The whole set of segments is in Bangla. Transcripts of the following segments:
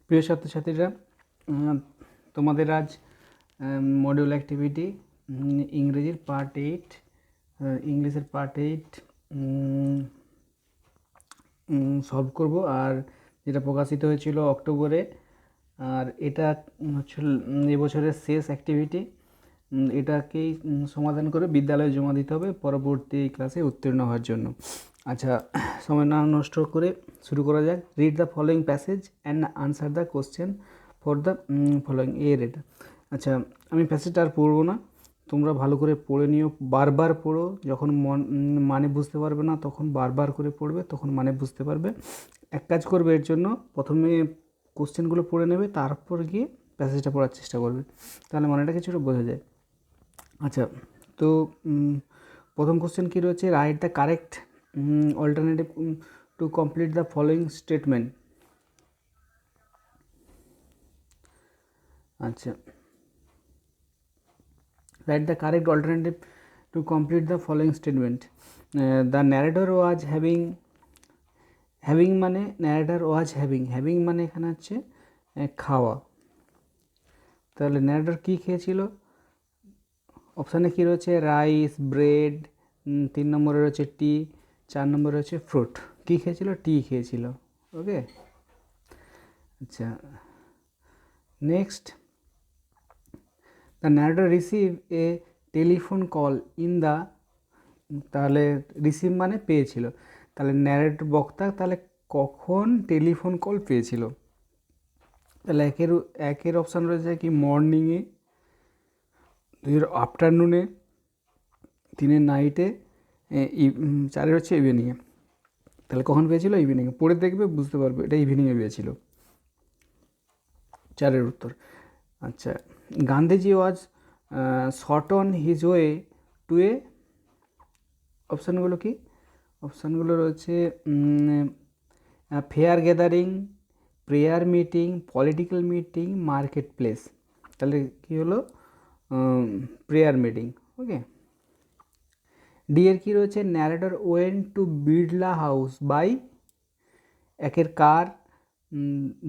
প্রিয় ছাত্রছাত্রীরা, তোমাদের আজ মডিউল অ্যাক্টিভিটি ইংরেজির পার্ট 8, ইংলিশের পার্ট 8 সলভ করব। আর যেটা প্রকাশিত হয়েছিল অক্টোবরে, আর এটা হচ্ছে এবছরের শেষ অ্যাক্টিভিটি। এটাকেই সমাধান করে বিদ্যালয়ে জমা দিতে হবে পরবর্তী ক্লাসে উত্তীর্ণ হওয়ার জন্য। আচ্ছা, সময় না নষ্ট করে শুরু করা যাক। Read the following passage and answer the question for the following এটা। আচ্ছা, আমি প্যাসেজটা আর পড়বো না, তোমরা ভালো করে পড়ে নিও, বারবার পড়ো। যখন মানে বুঝতে পারবে না তখন বারবার করে পড়বে, তখন মানে বুঝতে পারবে। এক কাজ করবে, এর জন্য প্রথমে কোশ্চেনগুলো পড়ে নেবে, তারপর গিয়ে প্যাসেজটা পড়ার চেষ্টা করবে, তাহলে মানেটা কিছুটা বোঝা যায়। আচ্ছা, তো প্রথম কোশ্চেন কী রয়েছে? Write the correct alternative to complete the following statement. আচ্ছা, write the correct alternative to complete the following statement. The narrator was having মানে narrator was having মানে এখানে হচ্ছে খাওয়া। তাহলে narrator কী খেয়েছিল? অপশানে কী রয়েছে? রাইস, ব্রেড, 3 নম্বরে রয়েছে টি, 4 নম্বরে রয়েছে ফ্রুট। কী খেয়েছিল? টি খেয়েছিল। ওকে, আচ্ছা, next. The narrator receive a telephone call in the, তাহলে রিসিভ মানে পেয়েছিল, তাহলে ন্যারেটর বক্তা তাহলে কখন টেলিফোন কল পেয়েছিল? তাহলে একের অপশান রয়েছে কি মর্নিংয়ে, দুইয়ের আফটারনুনে, তিনের নাইটে, চারের হচ্ছে ইভিনিংয়ে। তাহলে কখন পেয়েছিল? ইভিনিংয়ে। পড়ে দেখবে, বুঝতে পারবে এটা ইভিনিংয়ে পেয়েছিল, চারের উত্তর। আচ্ছা, Gandhiji was shot on his way to a, অপশানগুলো কি? অপশানগুলো রয়েছে fair gathering, prayer meeting, political meeting, market place. তাহলে কী হলো? Prayer meeting. ওকে, ডি এর কী রয়েছে? Narrator went to Birla house by, একের কার,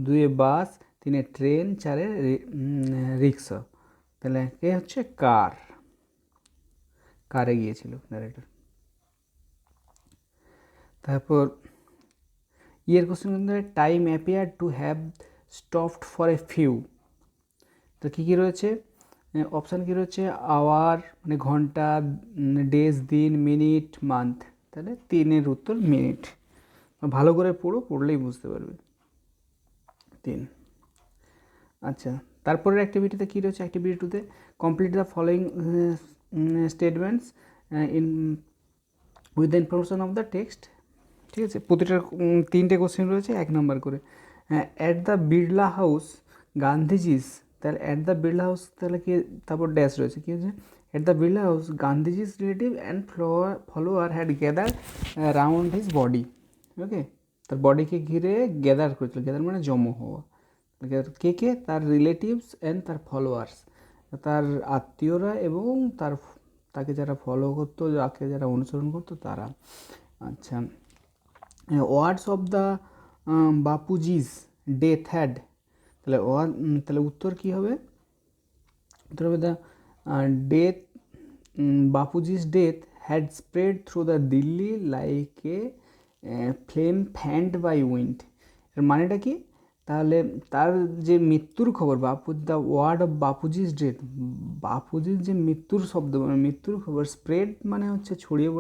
দুয়ে বাস, তিনে ট্রেন, চারে রিক্সা। তাহলে একে হচ্ছে কারে গিয়েছিল ন্যারেটর। তারপর ইয়ের কোশ্চেন কিন্তু time appear to have stopped for a few. তো কী কী রয়েছে? অপশান কী রয়েছে? আওয়ার মানে ঘন্টা, ডেজ দিন, মিনিট, মান্থ। তাহলে তিনের উত্তর মিনিট। ভালো করে পড়ো, পড়লেই বুঝতে পারবে। 3। আচ্ছা, তারপরের অ্যাক্টিভিটিতে কী রয়েছে? অ্যাক্টিভিটি 2তে complete the following statements in with the information of the text. ঠিক আছে, প্রতিটার 3টে কোশ্চেন রয়েছে 1 নম্বর করে। At the Birla house Gandhiji's, তাহলে অ্যাট দ্য বিড়লা হাউস, তাহলে কি, তারপর ড্যাশ রয়েছে, কী হচ্ছে? At the Birla house Gandhiji's relative and follower had gather round his body. Okay, তার বডিকে ঘিরে গ্যাদার করেছিল, গ্যাদার মানে জমা হওয়া। কে কে? তার রিলেটিভস অ্যান্ড তার ফলোয়ার্স, তার আত্মীয়রা এবং তাকে যারা ফলো করতো, যাকে যারা অনুসরণ করতো তারা। আচ্ছা, words of the Bapuji's death had, তাহলে তাহলে উত্তর কী হবে? উত্তর হবে the death, Bapuji's death had spread through the Delhi like a flame fanned by wind. এর মানেটা কি? তাহলে তার যে মৃত্যুর খবর, the word of Bapuji's death, বাপুজির যে মৃত্যুর শব্দ মানে মৃত্যুর খবর, স্প্রেড মানে হচ্ছে ছড়িয়ে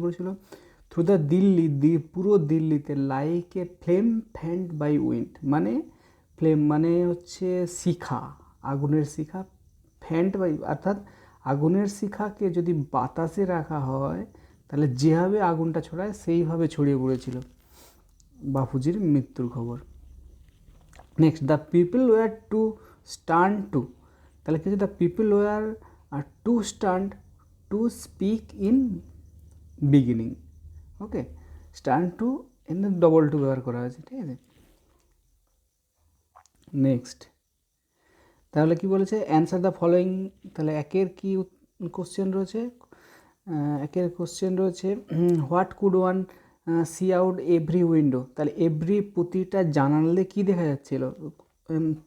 পড়েছিল থ্রু দ্য দিল্লি, পুরো দিল্লিতে, like a flame fanned by wind, মানে ফ্লেম মানে হচ্ছে শিখা, আগুনের শিখা, ফ্যান্ড বাই অর্থাৎ আগুনের শিখাকে যদি বাতাসে রাখা হয় তাহলে যেভাবে আগুনটা ছড়ায় সেইভাবে ছড়িয়ে পড়েছিল বাপুজির মৃত্যুর খবর। Next, the people were too stunned to, তাহলে কি হচ্ছে? The people were too stunned to speak in beginning. Okay, stunned too এখানে ডবল টু ব্যবহার করা হয়েছে। ঠিক আছে, নেক্সট, তাহলে কি বলেছে? Answer the following. তাহলে একের কি কোশ্চেন রয়েছে? একের কোশ্চেন রয়েছে what could one see out every window, তাহলে এভরি প্রতিটা জানালে কি দেখা যাচ্ছিল?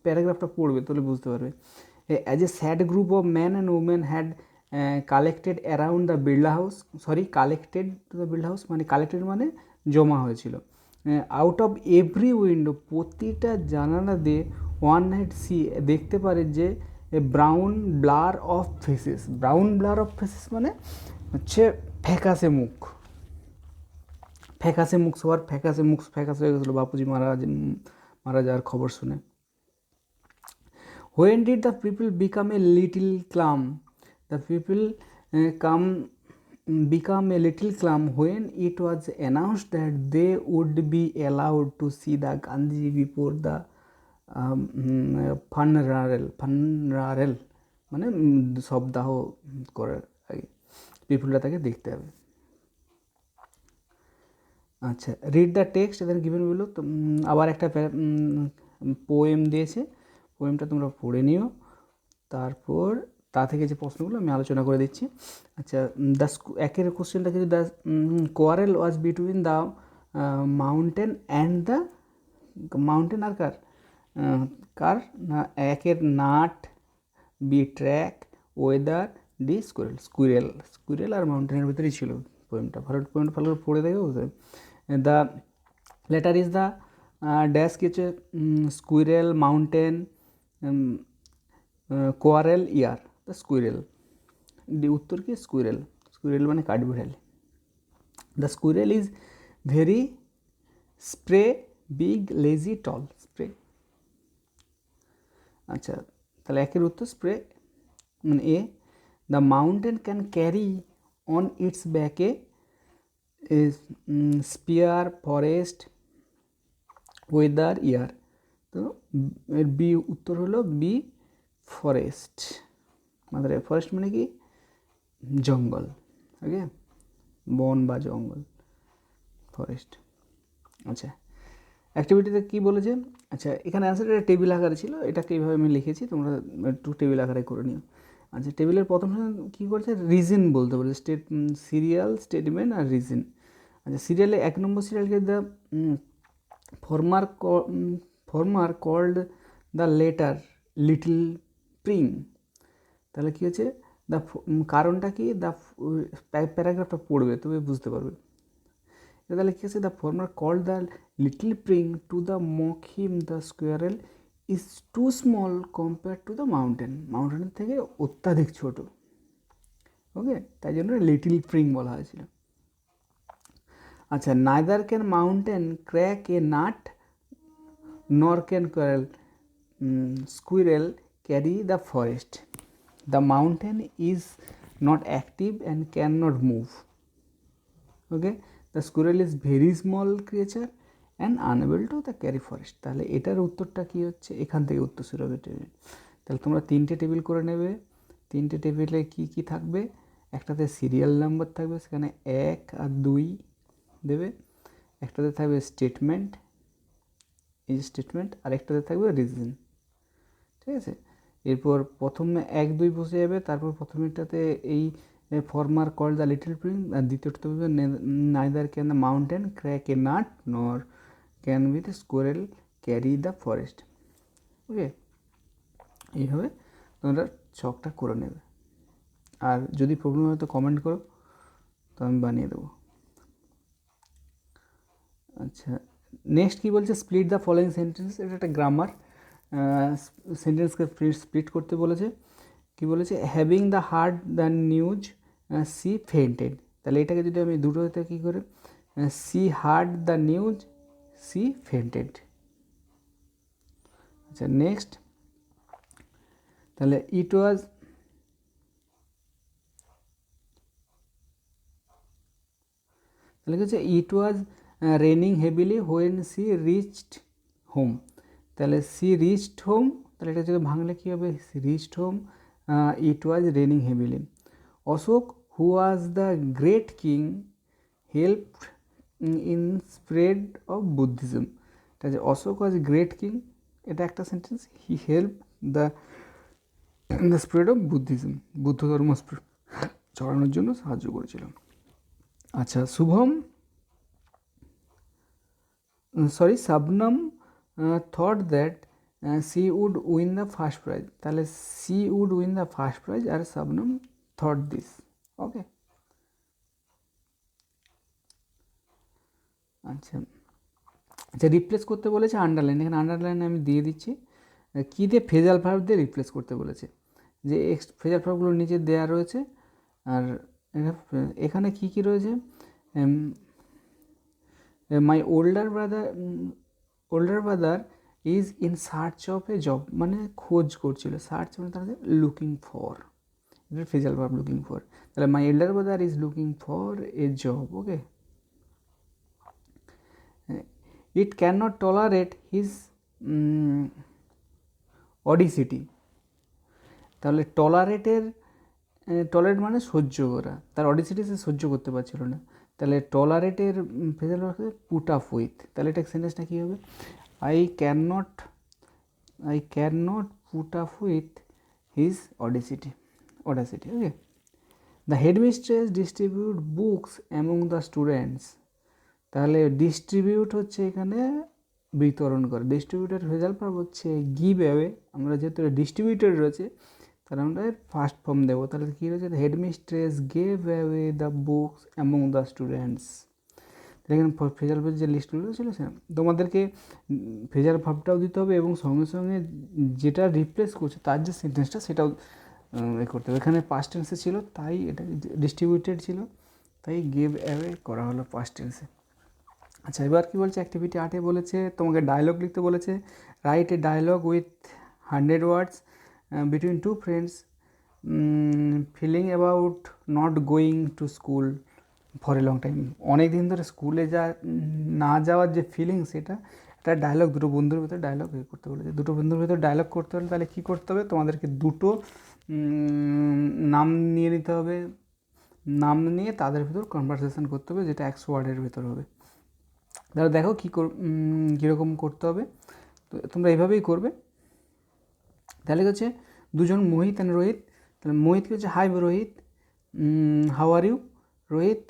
প্যারাগ্রাফটা পড়বে তাহলে বুঝতে পারবে। As a sad group of man and women had collected around the Birla house, collected to the Birla house মানে কালেক্টেড মানে জমা হয়েছিল। আউট অফ এভরি উইন্ডো, প্রতিটা জানালা দিয়ে ওয়ান নাইট সি দেখতে পারে যে brown blur of faces. Brown blur of faces মানে হচ্ছে ফ্যাকাশে মুখ, ফ্যাকাশে মুখ, সবার ফ্যাকাশে মুখ ফ্যাকাশে হয়ে গেছিলো বাপুজি মারা যাওয়ার খবর শুনে। When did the people become a little calm? The people become a little calm when it was announced that they would be allowed to see the Gandhiji before the funeral মানে শবদাহ করার আগে পিপুলরা তাকে দেখতে হবে। আচ্ছা, রিড দ্য টেক্সট এদের গিভেন বিলো। তো আবার একটা পোয়েম দিয়েছে, পোয়েমটা তোমরা পড়ে নিও, তারপর তা থেকে যে প্রশ্নগুলো আমি আলোচনা করে দিচ্ছি। আচ্ছা, একের কোশ্চেনটা কিন্তু the quarrel was between the mountain and the mountain আর কার না একের nut, B track, weather, the squirrel আর মাউন্টেনের ভিতরেই ছিল পোয়েমটা। পোয়েমটা ভালো করে পড়ে দেখো। The letter is the dash কি হচ্ছে squirrel, mountain, quarrel, year the squirrel. The উত্তর কি স্কুইরেল মানে কাঠবিড়ালি। The squirrel is very spray, big, lazy, tall. Spray. আচ্ছা, তাহলে একের উত্তর স্প্রে মানে A. The mountain can carry on it's ব্যাকে স্পিয়ার, ফরেস্ট, ওয়েদার, ইয়ার। তো এর বি উত্তর হলো বি ফরেস্ট। মানে ফরেস্ট মানে কি জঙ্গল, ওকে, বন বা জঙ্গল, ফরেস্ট। আচ্ছা, অ্যাক্টিভিটিতে কী বলেছে? আচ্ছা, এখানে অ্যান্সার এটা টেবিল আকারে ছিল, এটাকে এইভাবে আমি লিখেছি, তোমরা একটু টেবিল আকারে করে নিও। আচ্ছা, টেবিলের প্রথম কী করেছে? রিজন বলতে বলেছে, সিরিয়াল, স্টেটমেন্ট আর রিজন। আচ্ছা, সিরিয়ালে 1 নম্বর সিরিয়ালকে the former called the latter little prig. তাহলে কী হচ্ছে? দ্য কারণটা কি? দ্য প্যারাগ্রাফটা পড়বে তবে বুঝতে পারবে। তাহলে কী আছে? The former called the little prig to the mock him the squirrel is too small compare to the mountain. মাউন্টেনের থেকে অত্যাধিক ছোট, ওকে, তাই জন্য লিটল প্রিং বলা হয়েছিল। আচ্ছা, neither can mountain crack a nut nor can squirrel carry the forest. The mountain is not active and can not move, okay. The squirrel is very small creature and unable to the carry forest. তাহলে এটার উত্তরটা কী হচ্ছে? এখান থেকে উত্তর শুরু হবে টেবিল। তাহলে তোমরা 3টে টেবিল করে নেবে। 3টে টেবিলে কী কী থাকবে? একটাতে সিরিয়াল নাম্বার থাকবে, সেখানে 1 আর 2 দেবে। একটাতে থাকবে স্টেটমেন্ট, এই স্টেটমেন্ট, আর একটাতে থাকবে রিজন, ঠিক আছে। এরপর প্রথমে 1, 2 বসে যাবে, তারপর প্রথমেরটাতে এই former call the little prig, আর দ্বিতীয়টাতে বলবে neither can the mountain crack a nut nor can with squirrel carry the forest, okay. এইভাবে তোমরা ছকটা করে নেবে। আর যদি প্রবলেম হয় তো কমেন্ট করো, তো আমি বানিয়ে দেবো। আচ্ছা, নেক্সট কী বলছে? Split the following sentence. এটা একটা গ্রামার, সেন্টেন্সকে স্প্লিট করতে বলেছে। কী বলেছে? Having the heard the news she fainted. তাহলে এটাকে যদি আমি দুটোতে কী করে, she heard the news she fainted. আচ্ছা, নেক্সট তাহলে ইট ওয়াজ, তাহলে কী হচ্ছে? It was raining heavily when she reached home. তাহলে সি রিচড হোম, তাহলে এটা যদি ভাঙলে কী হবে? She reached home, it was raining heavily. Ashok who was the great king helped in spread of Buddhism. ঠিক আছে, অশোক ওয়াজ গ্রেট কিং, এটা একটা sentence. He help the spread of Buddhism, Buddha ধর্ম ছড়ানোর জন্য সাহায্য করেছিল। আচ্ছা, Shabnam thought that she would win the first prize, তাহলে she would win the first prize আর শবনম থট দিস। ওকে, আচ্ছা আচ্ছা, রিপ্লেস করতে বলেছে আন্ডারলাইন, এখানে আন্ডারলাইন আমি দিয়ে দিচ্ছি। কী দিয়ে? ফ্রেজাল ভার্ব দিয়ে রিপ্লেস করতে বলেছে, যে ফ্রেজাল ভার্বগুলো নিচে দেওয়া রয়েছে। আর এখানে কী কী রয়েছে? My older brother is in search of a job, মানে খোঁজ করছিল, সার্চ মানে তাহলে লুকিং ফর, এটা ফ্রেজাল ভার্ব লুকিং ফর। তাহলে my elder brother is looking for a job. Okay, it can not tolerate his audacity, তাহলে টলারেট মানে সহ্য করা, তার অডিসিটি সে সহ্য করতে পারছিল না, তাহলে টলারেটের phrasal verb put up with, তাহলে এটা সেন্টেন্সটা কী হবে? I can not put up with his audacity. Okay, the headmistress distribute books among the students, তাহলে ডিস্ট্রিবিউট হচ্ছে এখানে বিতরণ করে, ডিস্ট্রিবিউটের ফ্রেজাল ভার্ব হচ্ছে গিভ অ্যাওয়ে, আমরা যেহেতু ডিস্ট্রিবিউটেড রয়েছে তাহলে আমরা ফার্স্ট ফর্ম দেবো, তাহলে কী রয়েছে? Headmistress gave away the books among the students, তাহলে এখানে ফ্রেজাল ভার্বের যে লিস্টগুলো ছিল সে তোমাদেরকে ফ্রেজাল ভার্বটাও দিতে হবে এবং সঙ্গে সঙ্গে যেটা রিপ্লেস করছে তার যে সেন্টেন্সটা সেটাও করতে হবে। এখানে পাস্ট টেন্সে ছিল তাই এটা ডিস্ট্রিবিউটেড ছিল, তাই গেভ অ্যাওয়ে করা হলো পাস্ট টেন্সে। আচ্ছা, এবার কী বলছে? অ্যাক্টিভিটি 8 বলেছে তোমাকে ডায়লগ লিখতে বলেছে। Write a dialogue with 100 words between two friends feeling about not going to school for a long time, অনেক দিন ধরে স্কুলে না যাওয়ার যে ফিলিং, সেটা একটা ডায়লগ, দুটো বন্ধুর ভিতরে ডায়লগ করতে বলেছে। দুটো বন্ধুর ভিতরে ডায়লগ করতে হলে তাহলে কী করতে হবে? তোমাদেরকে দুটো নাম নিয়ে নিতে হবে, নাম নিয়ে তাদের ভিতর কনভারসেশন করতে হবে, যেটা 100 ওয়ার্ডের ভিতর হবে। তাহলে দেখো কীরকম করতে হবে, তো তোমরা এইভাবেই করবে। তাহলে হচ্ছে দুজন মোহিত অ্যান্ড রোহিত, তাহলে মোহিতকে হচ্ছে hi Rohit, how are you? Rohit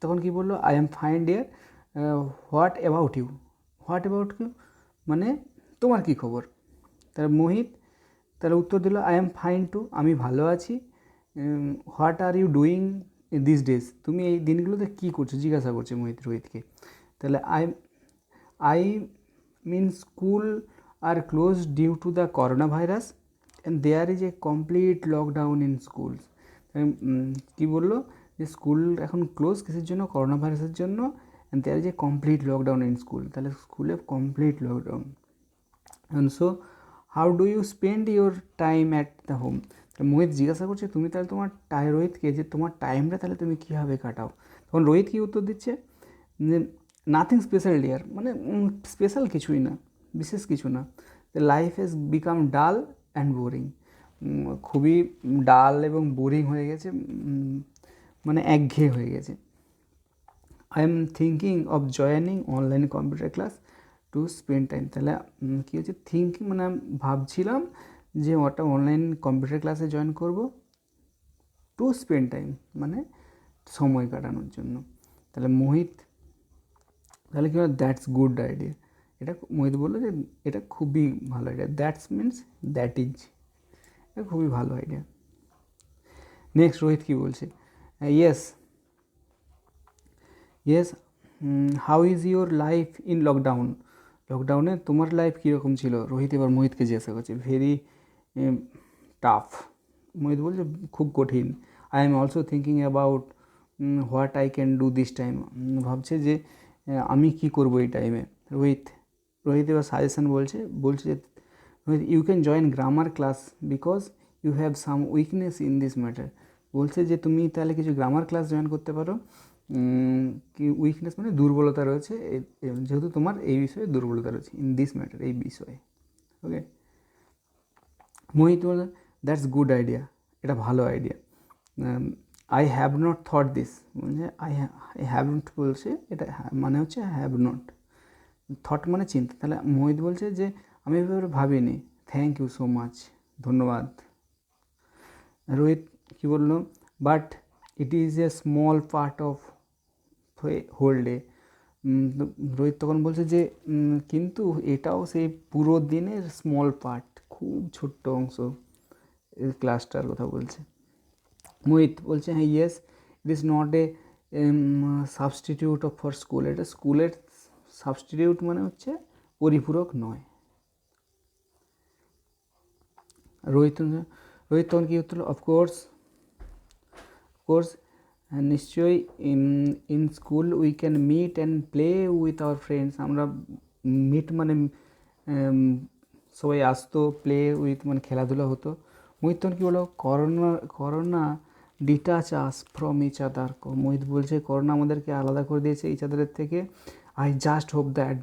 তখন কি বললো? I am fine dear, what about you? What about you মানে তোমার কী খবর? তাহলে মোহিত তাহলে উত্তর দিল আই এম ফাইন টু, আমি ভালো আছি। What are you doing this days, তুমি এই দিনগুলোতে কী করছো জিজ্ঞাসা করছে মোহিত রোহিতকে। তাহলে I mean school are close due to the corona virus and there is a complete lockdown in schools. কী বললো? যে স্কুল এখন ক্লোজ কিসের জন্য? করোনা ভাইরাসের জন্য। And there is a complete lockdown in school, তাহলে স্কুলে complete lockdown. And so how do you spend your time at the home? Mohit জিজ্ঞাসা করছে তুমি তাহলে তোমার রোহিতকে যে তোমার টাইমটা তাহলে তুমি কীভাবে কাটাও? তখন রোহিত কী উত্তর দিচ্ছে? যে নাথিং স্পেশাল ডিয়ার, মানে স্পেশাল কিছুই না, বিশেষ কিছু না। লাইফ হ্যাজ বিকাম ডাল অ্যান্ড বোরিং, খুবই ডাল এবং বোরিং হয়ে গেছে, মানে একঘেয়ে হয়ে গেছে। I am thinking of joining online computer class to spend time, তাহলে কী হচ্ছে? থিঙ্কিং মানে ভাবছিলাম যে ওটা অনলাইন কম্পিউটার ক্লাসে জয়েন করব, টু স্পেন্ড টাইম মানে সময় কাটানোর জন্য। তাহলে মোহিত তাহলে কী হয়? দ্যাটস গুড আইডিয়া, এটা মোহিত বললো যে এটা খুবই ভালো idea, that's means that is, এটা খুবই ভালো আইডিয়া। নেক্সট রোহিত কী বলছে? Yes how is your life in lockdown, লকডাউনে তোমার লাইফ কীরকম ছিল? রোহিত এবার মোহিতকে জিজ্ঞাসা করছে। ভেরি টাফ, মোহিত বলছে খুব কঠিন। I am also thinking about what I can do this time, ভাবছে যে আমি কী করবো এই টাইমে। রোহিত এবার সাজেশান বলছে যে Rohit you can join grammar class because you have some weakness in this matter, বলছে যে তুমি তাহলে কিছু গ্রামার ক্লাস জয়েন করতে পারো, কি উইকনেস মানে দুর্বলতা রয়েছে, যেহেতু তোমার এই বিষয়ে দুর্বলতা রয়েছে, ইন দিস ম্যাটার এই বিষয়ে। ওকে, মোহিত বলে দ্যাটস গুড আইডিয়া, এটা ভালো idea. I have not thought this, মানে আই হ্যাভ নট বলছে, এটা মানে হচ্ছে হ্যাভ নট, থট মানে চিন্তা। তাহলে মোহিত বলছে যে আমি এভাবে ভাবিনি, থ্যাংক ইউ সো মাচ, ধন্যবাদ। রোহিত কী বললো? But it is a small part of whole day, তো রোহিত তখন বলছে যে কিন্তু এটাও সেই পুরো দিনের স্মল পার্ট, খুব ছোট্ট অংশ এই ক্লাসটার কথা বলছে। মোহিত বলছে হ্যাঁ yes it is not a substitute of for school, এটা স্কুলের সাবস্টিটিউট মানে হচ্ছে পরিপূরক নয়। রোহিত রোহিত তখন কী হতো, অফকোর্স নিশ্চয়ই in school we can meet and play with our friends, আমরা মিট মানে সবাই আসতো, প্লে উইথ মানে খেলাধুলা হতো। মোহিত তখন কী বলো, corona detach us from each other, Mohit বলছে করোনা আমাদেরকে আলাদা করে দিয়েছে ইচ আদারের থেকে। I just hope that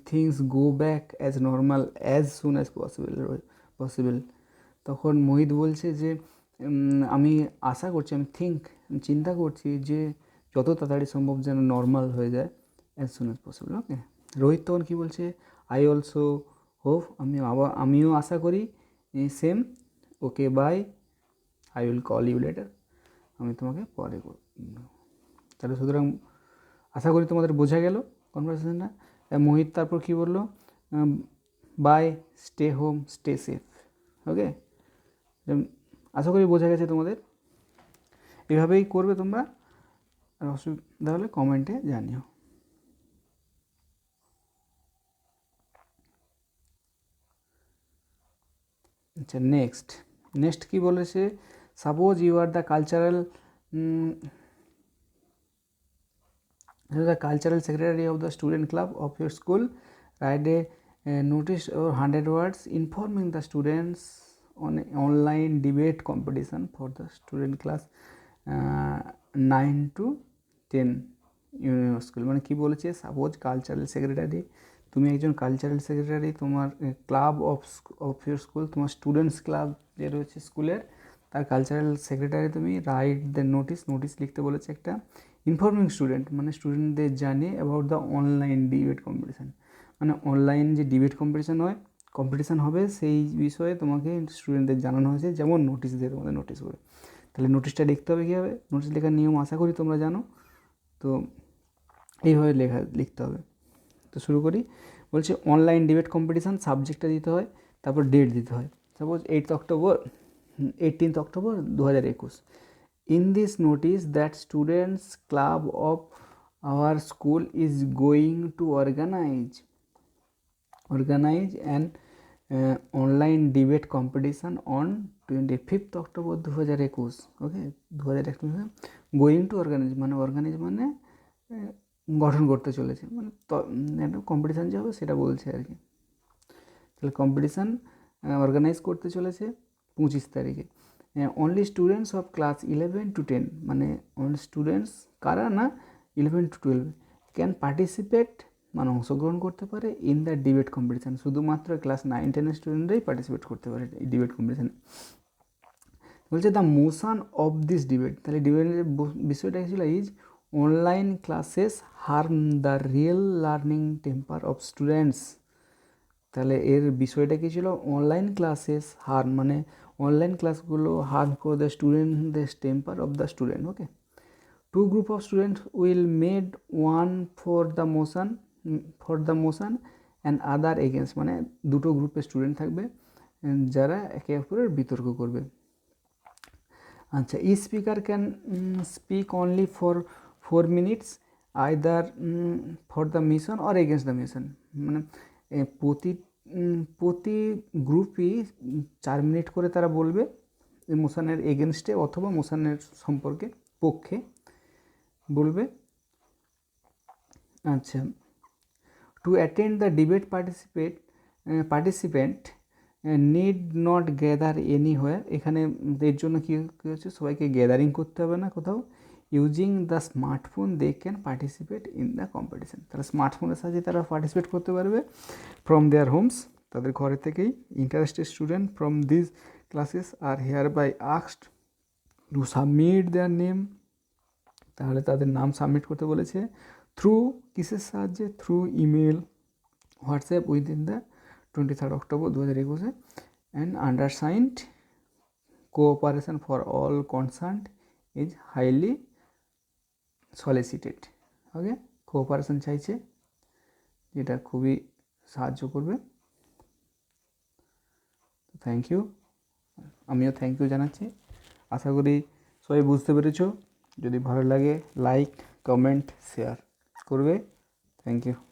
things go back as normal as soon as possible. তখন মোহিত বলছে যে আমি আশা করছি, আমি চিন্তা করছি যে যত তাড়াতাড়ি সম্ভব যেন নর্মাল হয়ে যায়, as soon as possible. Okay, Rohit তখন কী বলছে, আই অলসো হোপ, আমিও আশা করি same. Okay bye, I will call you later, আমি তোমাকে পরে করব। তাহলে সুতরাং আশা করি তোমাদের বোঝা গেল কনভারসেশনটা। মোহিত তারপর কী বললো, bye, stay home, stay safe. Okay, আশা করি বোঝা গেছে তোমাদের। এভাবেই করবে তোমরা, আর অসুবিধা হলে কমেন্টে জানিও। আচ্ছা, নেক্সট কী বলেছে, suppose you are the cultural secretary of the student club of your school, write a notice or 100 words informing the students on an online debate competition for the student class 9 to 10 union school. মানে কী বলেছে, সাপোজ কালচারাল সেক্রেটারি, তুমি একজন কালচারাল সেক্রেটারি, তোমার ক্লাব অফ ইউর স্কুল, তোমার স্টুডেন্টস ক্লাব যে রয়েছে স্কুলের, তার কালচারাল সেক্রেটারি তুমি, রাইট দ্য নোটিস লিখতে বলেছে একটা, ইনফর্মিং স্টুডেন্ট মানে স্টুডেন্টদের জানিয়ে about the online debate competition, মানে অনলাইন যে ডিবেট কম্পিটিশান হবে সেই বিষয়ে তোমাকে স্টুডেন্টদের জানানো হয়েছে, যেমন নোটিশ দিয়ে তোমাদের নোটিশ করে। তাহলে নোটিশটা লিখতে হবে কীভাবে, নোটিশ লেখার নিয়ম আশা করি তোমরা জানো, তো এইভাবে লিখতে হবে। তো শুরু করি, বলছে অনলাইন ডিবেট কম্পিটিশান, সাবজেক্টটা দিতে হয়, তারপর ডেট দিতে হয়, suppose 18 October 2021। In this notice that students club of our school is going to organize an online debate competition on 25 October 2021। Okay, 2021 going to organize মানে গঠন করতে চলেছে, মানে একটা কম্পিটিশান যে হবে সেটা বলছে আর কি। তাহলে কম্পিটিশান অর্গানাইজ করতে চলেছে 25 তারিখে। Only students of class 11 to 10, মানে অনলি স্টুডেন্টস কারা না, 11 to 12 ক্যান পার্টিসিপেট, মানে অংশগ্রহণ করতে পারে ইন দ্য ডিবেট কম্পিটিশান, শুধুমাত্র ক্লাস 9-10 স্টুডেন্টরাই পার্টিসিপেট করতে পারে এই ডিবেট কম্পিটিশানে। বলছে the motion of this debate, তাহলে ডিবেটের বিষয়টা ছিল is online classes harm the real learning temper of students. তাহলে এর বিষয়টা কী ছিল, অনলাইন ক্লাসেস হার্ম মানে অনলাইন ক্লাসগুলো হার্ম করে দ্য স্টুডেন্টদের temper of the student. Okay, two group of student will made one for the motion and other against, মানে দুটো গ্রুপের স্টুডেন্ট থাকবে যারা একে অপরের বিতর্ক করবে। আচ্ছা, each speaker can speak only for 4 minutes either for the mission or against the mission, মানে প্রতি গ্রুপই 4 মিনিট করে তারা বলবে মোশনের এগেনস্টে অথবা মোশনের পক্ষে বলবে। আচ্ছা, to attend the debate participant need not gather anywhere, এখানে এর জন্য কী হচ্ছে, সবাইকে গ্যাদারিং করতে হবে না কোথাও। Using the smartphone they can participate in the competition, তারা স্মার্টফোনের সাহায্যে তারা পার্টিসিপেট করতে পারবে ফ্রম দেয়ার হোমস, তাদের ঘরে থেকেই। Interested student from this classes are hereby asked to submit their name, তাহলে তাদের নাম সাবমিট করতে বলেছে থ্রু কিসের সাহায্যে, through email, WhatsApp within the 23 October 2021 and undersigned cooperation for all concerned is highly solicited. Okay, cooperation চাইছে, যেটা খুবই সাহায্য করবে। থ্যাংক ইউ, আমিও থ্যাংক ইউ জানাচ্ছি। আশা করি সবাই বুঝতে পেরেছো। যদি ভালো লাগে লাইক, কমেন্ট, শেয়ার করবে। Thank you.